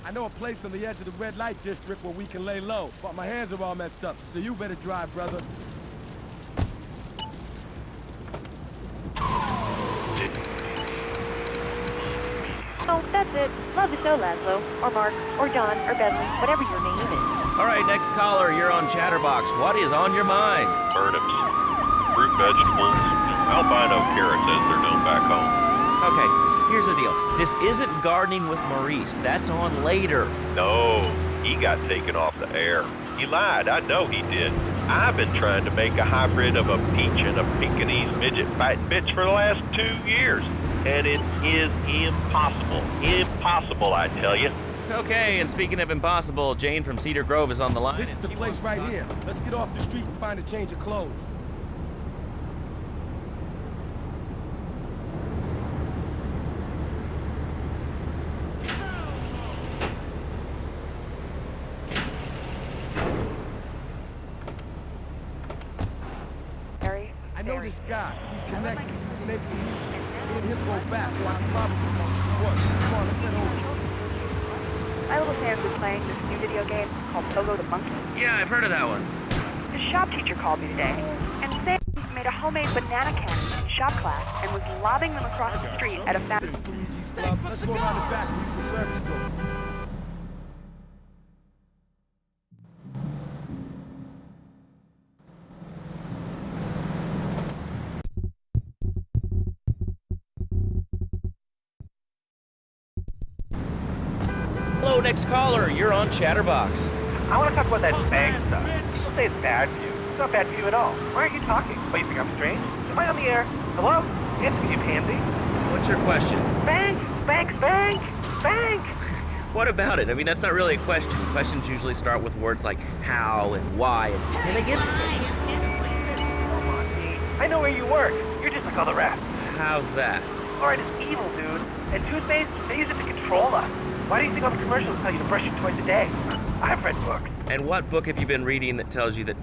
I know a place on the edge of the red light district where we can lay low, but my hands are all messed up, so you better drive, brother. Oh, that's it. Love the show, Laszlo, or Mark, or John, or Bentley, whatever your name is. All right, next caller, you're on Chatterbox. What is on your mind? Turnips, fruit vegetables, albino carrots as they're known back home. Okay, here's the deal. This isn't Gardening with Maurice. That's on later. No, he got taken off the air. He lied, I know he did. I've been trying to make a hybrid of a peach and a Pekingese midget fighting bitch for the last 2 years. And it is impossible. Impossible, I tell you. Okay, and speaking of impossible, Jane from Cedar Grove is on the line. This is the place right here. Let's get off the street and find a change of clothes. I know this guy. He's connected. He's able to use it. Me and him go back, so I can probably work. Come on, let's head over. My little Sam's been playing this new video game called Pogo the Monkey. Yeah, I've heard of that one. The shop teacher called me today, and Sam made a homemade banana cannon in shop class and was lobbing them across the street at a fast... This is Luigi's Club. Let's go around the back and use the service door. Hello, next caller, you're on Chatterbox. I want to talk about that bang stuff. People say it's bad for you. It's not bad for you at all. Why aren't you talking? What, you think I'm strange? Am I on the air? Hello? Answer me, you pansy. What's your question? Bank! Bank! Bank! Bank! What about it? I mean, that's not really a question. Questions usually start with words like how and why, and they get... Come on, Pete. I know where you work. You're just like all the rest. How's that? Alright, it's evil, dude. And toothpaste, they use it to control us. Why do you think all the commercials tell you to brush it twice a day? I've read books. And what book have you been reading that tells you that...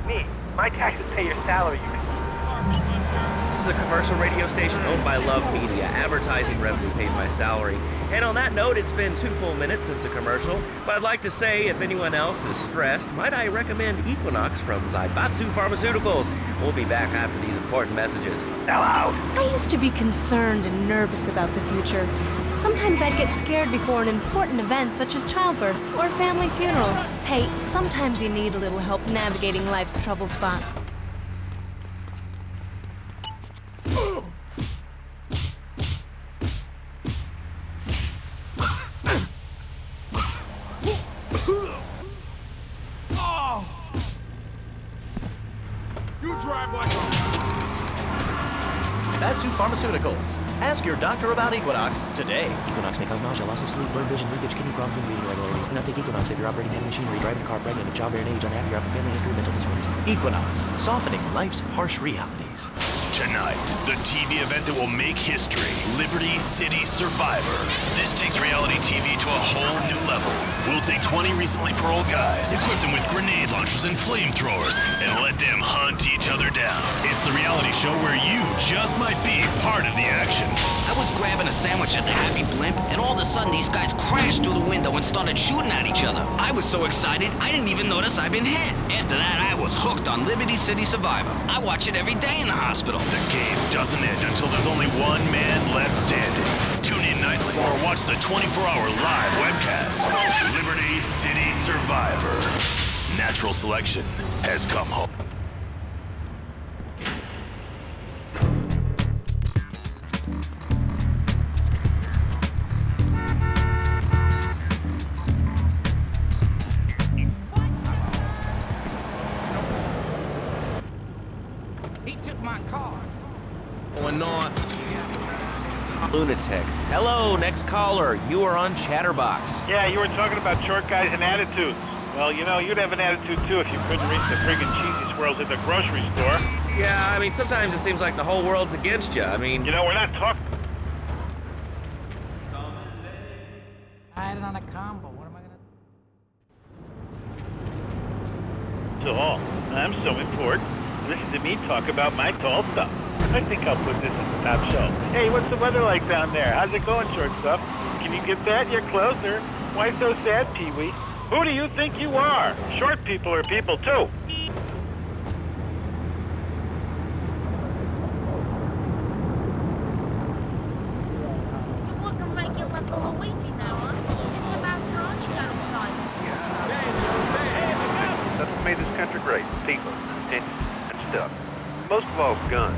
Me, my taxes pay your salary, you This is a commercial radio station owned by Love Media. Advertising revenue pays my salary. And on that note, it's been 2 full minutes since a commercial, but I'd like to say, if anyone else is stressed, might I recommend Equinox from Zaibatsu Pharmaceuticals. We'll be back after these important messages. Now out! I used to be concerned and nervous about the future. Sometimes I'd get scared before an important event such as childbirth or a family funeral. Hey, sometimes you need a little help navigating life's trouble spot. Zaibatsu Pharmaceuticals. Ask your doctor about Equinox today. Equinox may cause nausea, loss of sleep, blurred vision, leakage, kidney problems, and breathing irregularities. Do not take Equinox if you're operating heavy machinery, driving a car, pregnant, of childbearing age, unhappy, or have a family history of mental disorders. Equinox, softening life's harsh realities. Tonight, the TV event that will make history, Liberty City Survivor. This takes reality TV to a whole new level. We'll take 20 recently paroled guys, equip them with grenade launchers and flamethrowers, and let them hunt each other down. It's the reality show where you just might be part of the action. I was grabbing a sandwich at the Happy Blimp, and all of a sudden these guys crashed through the window and started shooting at each other. I was so excited, I didn't even notice I'd been hit. After that, I was hooked on Liberty City Survivor. I watch it every day in the hospital. The game doesn't end until there's only one man left standing. Tune in nightly or watch the 24-hour live webcast. Liberty City Survivor. Natural selection has come home. He took my car. Or not. Lunatic. Hello, next caller. You are on Chatterbox. Yeah, you were talking about short guys and attitudes. Well, you know, you'd have an attitude too if you couldn't reach the friggin' cheesy swirls at the grocery store. Yeah, I mean, sometimes it seems like the whole world's against you. I mean... You know, we're not talking... I had it on a dumb, but what am I gonna... So, I'm so important. Listen to me talk about my tall stuff. I think I'll put this in the top shelf. Hey, what's the weather like down there? How's it going, short stuff? Can you get that? You're closer. Why so sad, Pee-wee? Who do you think you are? Short people are people, too. You're looking regular for Luigi now, huh? It's about time you got him right. That's what made this country great. People, and stuff. Most of all, guns.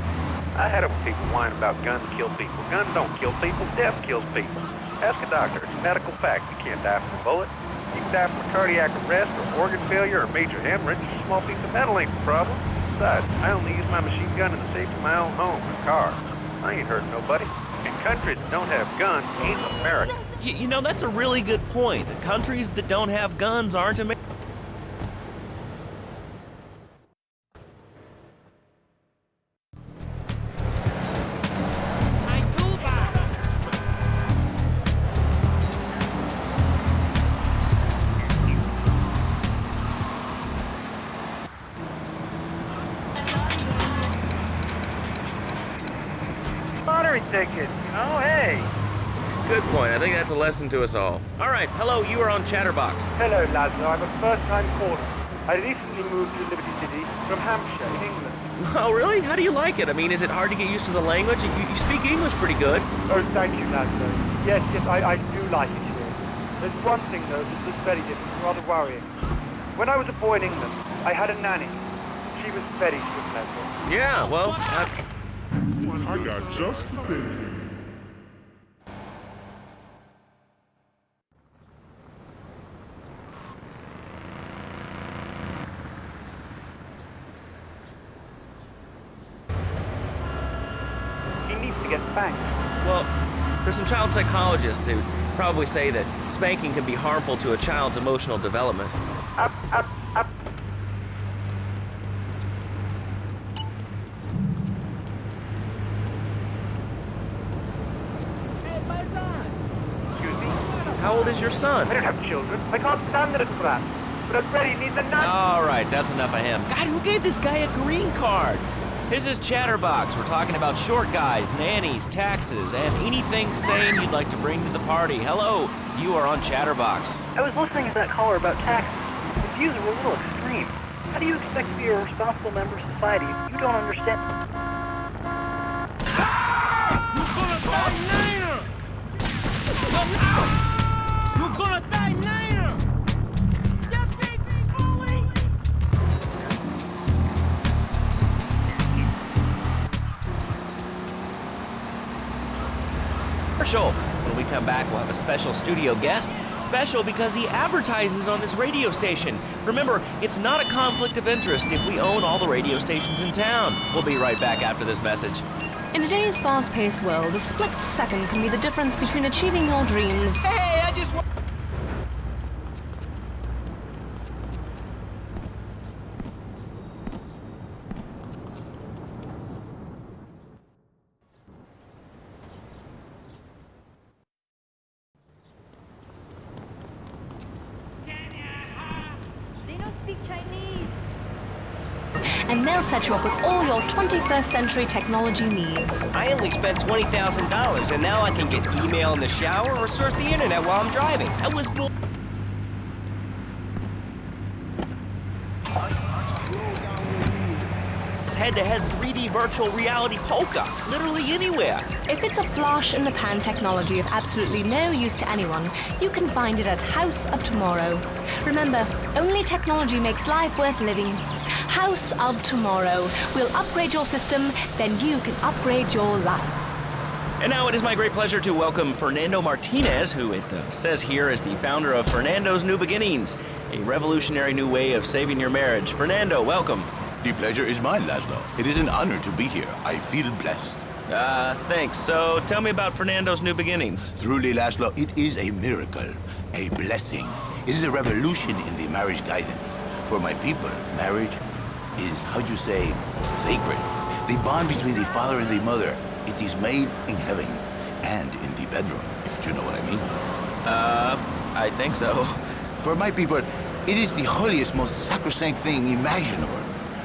I had it when people whine about guns kill people. Guns don't kill people. Death kills people. Ask a doctor. It's a medical fact. You can't die from a bullet. You can die from a cardiac arrest or organ failure or major hemorrhage. A small piece of metal ain't the problem. Besides, I only use my machine gun in the safety of my own home and car. I ain't hurting nobody. And countries that don't have guns ain't America. You know, that's a really good point. Countries that don't have guns aren't America. Lottery ticket, hey. Good point. I think that's a lesson to us all. All right, hello, you are on Chatterbox. Hello, Laszlo. I'm a first-time caller. I recently moved to Liberty City from Hampshire in England. Oh, really? How do you like it? I mean, is it hard to get used to the language? You speak English pretty good. Oh, thank you, Laszlo. Yes, I do like it here. There's one thing, though, that's very different, rather worrying. When I was a boy in England, I had a nanny. She was very sweet, Laszlo. Yeah, well, I got just the thing. He needs to get spanked. well, there's some child psychologists who probably say that spanking can be harmful to a child's emotional development. Up, up, up. Excuse me? How old is your son? I don't have children. I can't stand this crap. But Freddy needs a nut. All right, that's enough of him. God, who gave this guy a green card? This is Chatterbox. We're talking about short guys, nannies, taxes, and anything sane you'd like to bring to the party. Hello, you are on Chatterbox. I was listening to that caller about taxes. The views were a little extreme. How do you expect to be a responsible member of society if you don't understand? You're gonna die later! You're gonna die later! You big bully! Commercial. When we come back, we'll have a special studio guest. Special because he advertises on this radio station. Remember, it's not a conflict of interest if we own all the radio stations in town. We'll be right back after this message. In today's fast-paced world, a split second can be the difference between achieving your dreams. Hey, I just want... They don't speak Chinese. And they'll set you up with all your 21st century technology needs. I only spent $20,000, and now I can get email in the shower or surf the internet while I'm driving. I was born. Head-to-head 3D virtual reality polka, literally anywhere. If it's a flash in the pan technology of absolutely no use to anyone, you can find it at House of Tomorrow. Remember, only technology makes life worth living. House of Tomorrow. We'll upgrade your system, then you can upgrade your life. And now it is my great pleasure to welcome Fernando Martinez, who it says here is the founder of Fernando's New Beginnings, a revolutionary new way of saving your marriage. Fernando, welcome. The pleasure is mine, Laszlo. It is an honor to be here. I feel blessed. Thanks. So tell me about Fernando's New Beginnings. Truly, Laszlo, it is a miracle, a blessing. It is a revolution in the marriage guidance. For my people, marriage is, how'd you say, sacred. The bond between the father and the mother. It is made in heaven and in the bedroom, if you know what I mean. I think so. For my people, it is the holiest, most sacrosanct thing imaginable,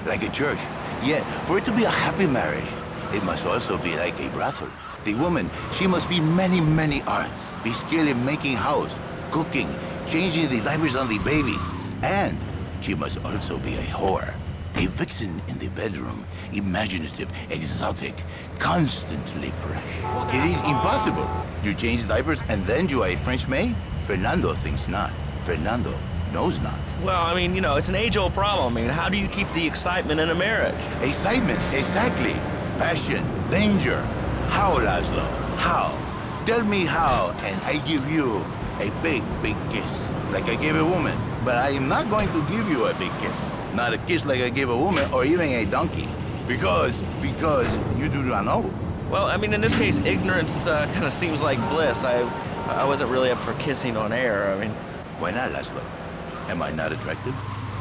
like a church. Yet, for it to be a happy marriage, it must also be like a brothel. The woman, she must be many, many arts, be skilled in making house, cooking, changing the diapers on the babies, and she must also be a whore, a vixen in the bedroom, imaginative, exotic, constantly fresh. It is impossible. You change diapers and then you are a French maid? Fernando thinks not. Fernando knows not. Well, I mean, you know, it's an age-old problem. I mean, how do you keep the excitement in a marriage? Excitement, exactly. Passion, danger. How, Laszlo? How? Tell me how, and I give you a big, big kiss, like I gave a woman. But I am not going to give you a big kiss. Not a kiss like I gave a woman or even a donkey. Because you do not know. Well, I mean, in this case, ignorance kind of seems like bliss. I wasn't really up for kissing on air. I mean... Why not, Laszlo? Am I not attractive?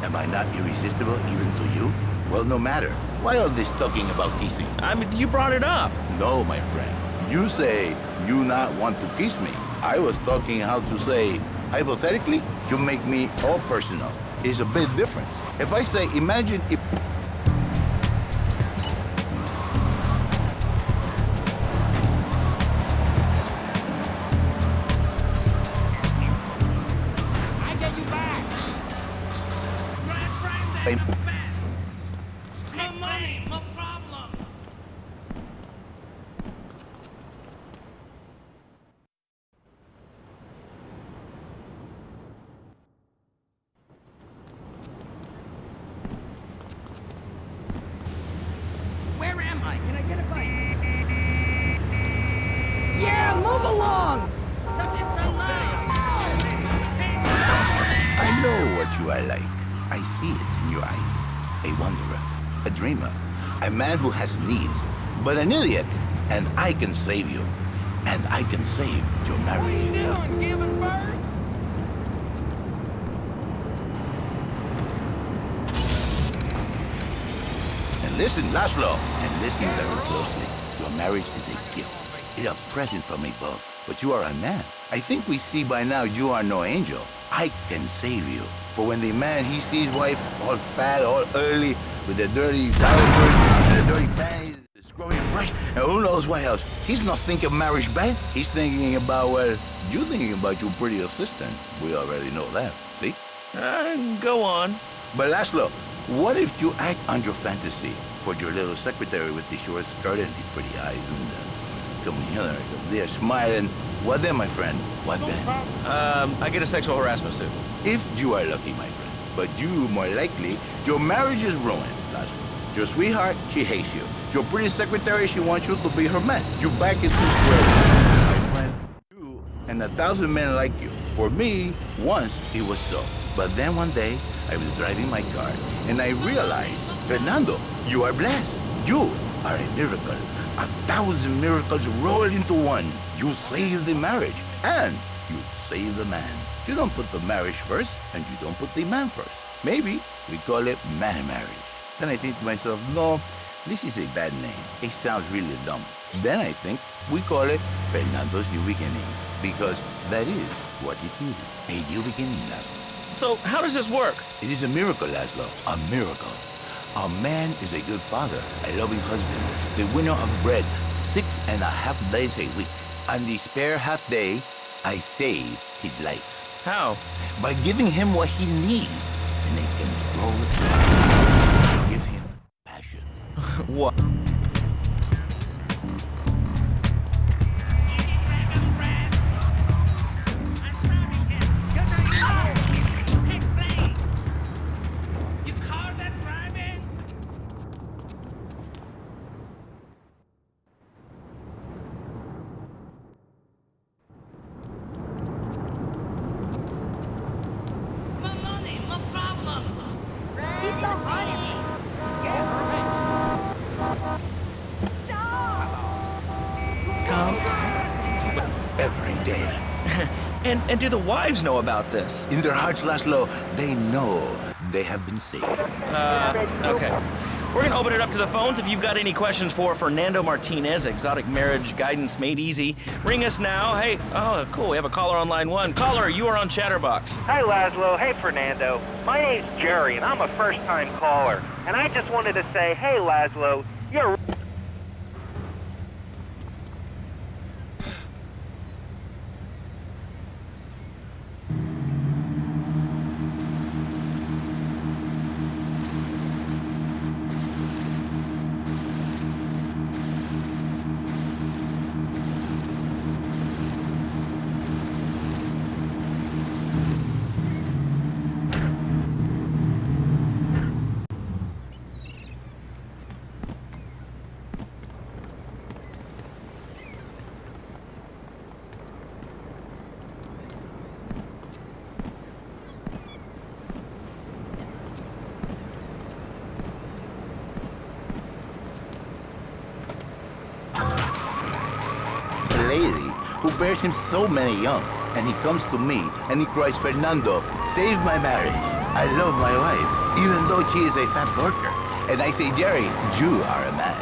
Am I not irresistible even to you? Well, no matter. Why all this talking about kissing? I mean, you brought it up. No, my friend. You say you not want to kiss me. I was talking how to say, hypothetically, you make me all personal. It's a big difference. If I say, imagine if... No money, no problem. Where am I? Can I get a bite? Yeah, move along! I know what you are like. I see it in your eyes. A wanderer, a dreamer, a man who has needs, but an idiot. And I can save you. And I can save your marriage. What are you doing, giving birth? And listen, Laszlo, and listen very closely. Your marriage is a gift. It's a present from above. But you are a man. I think we see by now you are no angel. I can save you. For when the man, he sees wife all fat, all early, with the dirty diapers, and the dirty panties, the scrubby brush, and who knows what else. He's not thinking marriage bad. He's thinking about, well, you thinking about your pretty assistant. We already know that, see? Go on. But Laszlo, what if you act on your fantasy for your little secretary with the short skirt and the pretty eyes and come here, they're smiling. What then, my friend? What then? I get a sexual harassment suit. If you are lucky, my friend. But you, more likely, your marriage is ruined, Laszlo. Your sweetheart, she hates you. Your pretty secretary, she wants you to be her man. You back into square one, my friend. You and 1,000 men like you. For me, once it was so. But then one day, I was driving my car, and I realized, Fernando, you are blessed. You are a miracle. 1,000 miracles roll into one. You save the marriage, and you save the man. You don't put the marriage first, and you don't put the man first. Maybe we call it man marriage. Then I think to myself, no, this is a bad name. It sounds really dumb. Then I think we call it Fernando's New Beginning, because that is what it is. A new beginning, Laszlo. So how does this work? It is a miracle, Laszlo. A miracle. A man is a good father, a loving husband, the winner of bread 6.5 days a week. On the spare half day, I save his life. How? By giving him what he needs, and they can grow it. I give him passion. What? Every day. And do the wives know about this? In their hearts, Laszlo, they know they have been saved. Okay. We're going to open it up to the phones. If you've got any questions for Fernando Martinez, Exotic Marriage Guidance Made Easy, ring us now. Hey, oh, cool, we have a caller on line 1. Caller, you are on Chatterbox. Hi, Laszlo. Hey, Fernando. My name's Jerry, and I'm a first-time caller. And I just wanted to say, hey, Laszlo, you're... lady who bears him so many young, and he comes to me and he cries, Fernando, save my marriage. I love my wife, even though she is a fat worker. And I say, Jerry, you are a man.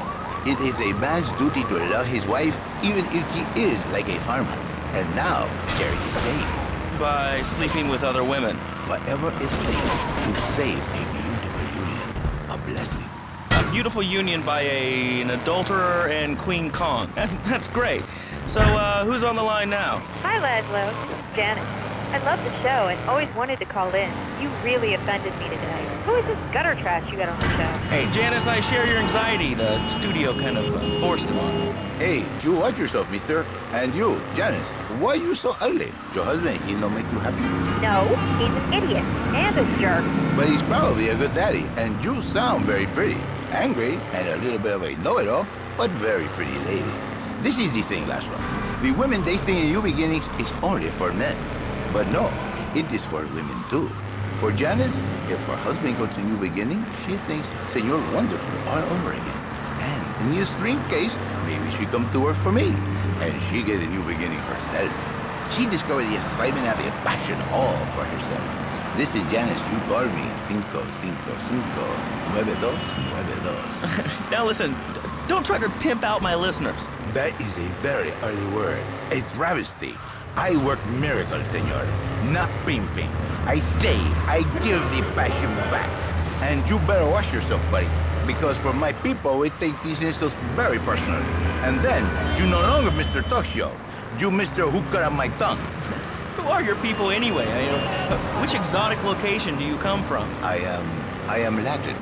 It is a man's duty to love his wife, even if she is like a farmer. And now, Jerry is saved. By sleeping with other women. Whatever it takes to save a beautiful union, a blessing. A beautiful union by an adulterer and Queen Kong. That's great. So, who's on the line now? Hi, Laszlo. This is Janet. I love the show and always wanted to call in. You really offended me today. Who is this gutter trash you got on the show? Hey, Janice, I share your anxiety. The studio kind of forced it on me. Hey, you watch yourself, mister. And you, Janice, why you so ugly? Your husband, he don't make you happy? No, he's an idiot and a jerk. But he's probably a good daddy, and you sound very pretty. Angry, and a little bit of a know-it-all, but very pretty lady. This is the thing, Laszlo. The women they think in New Beginnings is only for men. But no, it is for women too. For Janice, if her husband goes to New Beginning, she thinks Senor Wonderful all over again. And in the extreme case, maybe she come to work for me, and she get a new beginning herself. She discovered the excitement and the passion all for herself. Listen, Janice, you called me 5559292. Now listen, don't try to pimp out my listeners. That is a very early word, a travesty. I work miracles, senor, not pimping. I say, I give the passion back. And you better watch yourself, buddy, because for my people, we take these insults very personally. And then, you no longer Mr. Talk Show. You Mr. Who Cut Out My Tongue. Who are your people anyway? Which exotic location do you come from? I am Latin.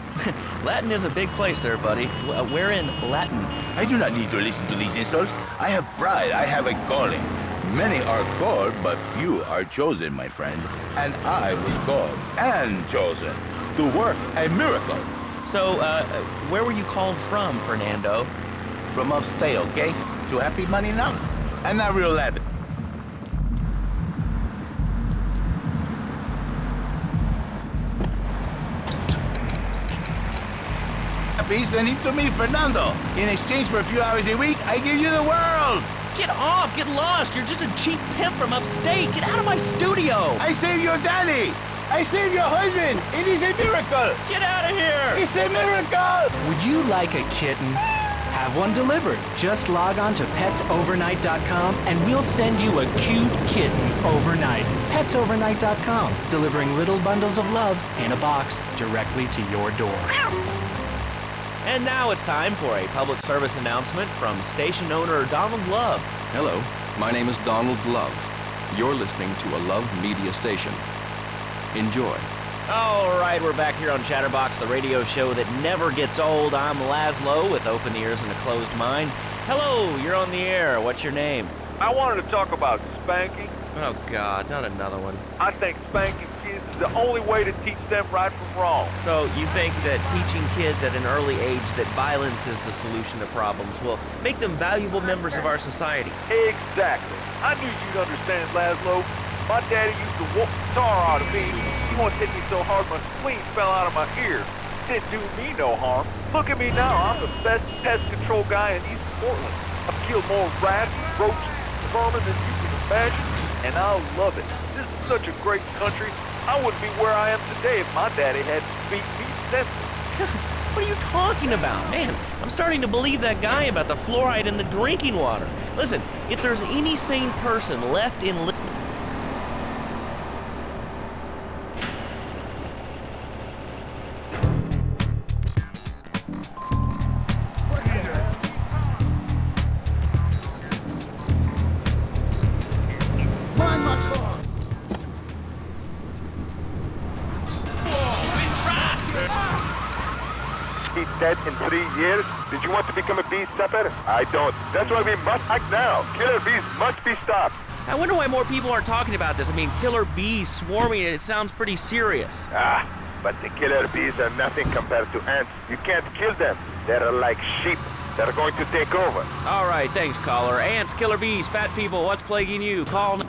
Latin is a big place there, buddy. Where in Latin? I do not need to listen to these insults. I have pride. I have a calling. Many are called, but few are chosen, my friend. And I was called and chosen to work a miracle. So, where were you called from, Fernando? From upstate, okay? To happy money now. And not real Latin. Send it to me, Fernando. In exchange for a few hours a week, I give you the world. Get off! Get lost! You're just a cheap pimp from upstate! Get out of my studio! I saved your daddy! I saved your husband! It is a miracle! Get out of here! It's a miracle! Would you like a kitten? Have one delivered. Just log on to petsovernight.com and we'll send you a cute kitten overnight. Petsovernight.com, delivering little bundles of love in a box directly to your door. And now it's time for a public service announcement from station owner Donald Love. Hello, my name is Donald Love. You're listening to a Love Media station. Enjoy. All right, we're back here on Chatterbox, the radio show that never gets old. I'm Laszlo with open ears and a closed mind. Hello, you're on the air. What's your name? I wanted to talk about spanking. Oh, God, not another one. I think spanking kids is the only way to teach them right from wrong. So you think that teaching kids at an early age that violence is the solution to problems will make them valuable members of our society? Exactly. I knew you'd understand, Laszlo. My daddy used to whoop the tar out of me. He once hit me so hard my spleen fell out of my ear. Didn't do me no harm. Look at me now. I'm the best pest control guy in East Portland. I've killed more rats, roaches, vermin than you can imagine. And I love it. This is such a great country. I wouldn't be where I am today if my daddy hadn't beat me senseless. What are you talking about? Man, I'm starting to believe that guy about the fluoride in the drinking water. Listen, if there's any sane person left in He's dead in 3 years? Did you want to become a bee stopper? I don't. That's why we must act now. Killer bees must be stopped. I wonder why more people aren't talking about this. I mean, killer bees swarming, it sounds pretty serious. Ah, but the killer bees are nothing compared to ants. You can't kill them. They're like sheep. They're going to take over. All right, thanks, caller. Ants, killer bees, fat people, what's plaguing you? Call...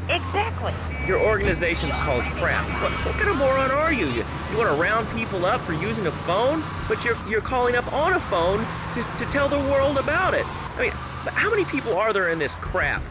Exactly. Your organization's called crap. What kind of moron are you? You want to round people up for using a phone? But you're calling up on a phone to tell the world about it. I mean, how many people are there in this crap?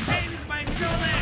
Hey, this is my middle name.